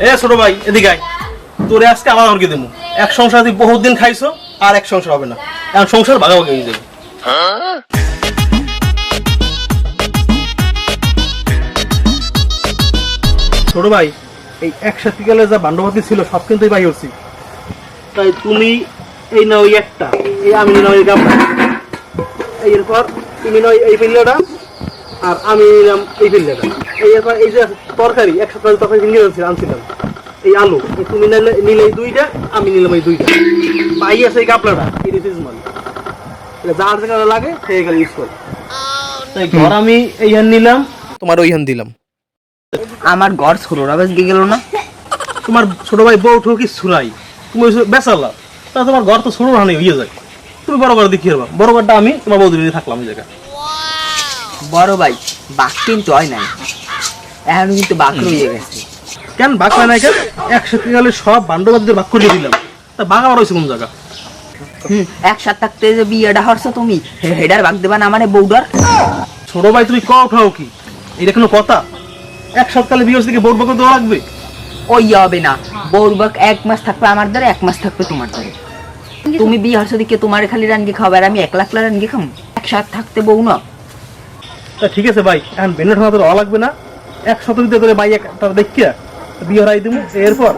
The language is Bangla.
এ ছোট ভাই এদিকে আয়, তোরে আজকে আমার ঘরকে দেবো। এক সংসার তুই বহুত দিন খাইছো, আর এক সংসার হবে না, এখন সংসার ভাগাভাগি হয়ে যাবে। ছোট ভাই, এই একসাথে গেলে যা বান্ডবাতি ছিল সব কিন্তু ভাই হচ্ছি, তাই তুমি এই নাও ওই একটা, এই আমি নিলাম এই গামলা, এরপর তুমি নাও এই পিল্লাটা, আর আমি নিলাম এই পিল্লাটা। এরপর এই যে তরকারি একসাথে তরকারি কিনে আনছিলাম, এই আলু তুমি নিলে এই দুইটা, আমি নিলাম এই দুইটা। পাই আছে এই কাপড়াটা, এই রিফিউজ মাল, যার জায়গা লাগে সেই গেলে ইউজ কর। তাই ঘর আমি এইখান নিলাম, তোমার ওইখান দিলাম। আমার ঘর ছোট রাবেশ গিয়ে গেল না। তোমার ছোট ভাই বউ ঠকি ছুরাই, তুমি বেসালা, তা তোমার ঘর তো ছোট হানি হয়ে যায়। তুমি বড় ঘর দেখিয়ে পারবা, বড় ঘরটা আমি তোমার বউ দিদি থাকলাম এই জায়গায়। বড় ভাই বাঘ কিন্তু হয় নাই, এখন কিন্তু বাঘ রয়ে গেছে। কেন বাঘ পায় নাই কেন? একসাথে গেলে সব বান্ধবাদের বাঘ করে দিলাম, তা বাঘ আবার হয়েছে কোন জায়গা? একসাথে থাকতে যে বিয়েটা হরছো তুমি, হেডার বাঘ দেবা না মানে বউডার। ছোট ভাই তুমি ক উঠাও কি, এটা কোনো কথা? এক সপ্তাহে বিয়ে থেকে বউর বাঘ দেওয়া লাগবে? ওই হবে না, বউর বাঘ 1 মাস থাকবে আমার দ্বারে, 1 মাস থাকবে তোমার দ্বারে। তুমি বিয়ে হরছো দিকে তোমার খালি রানগে খাবে, আর আমি 1 লাখ রানগে খাম। একসাথে থাকতে বউ না। তা ঠিক আছে ভাই, এখন বেনে ঠান্ডা তো লাগবে না, এক সপ্তাহ দিতে করে ভাই একটা দেখিয়া বিয়ে হারাই দিব, এরপর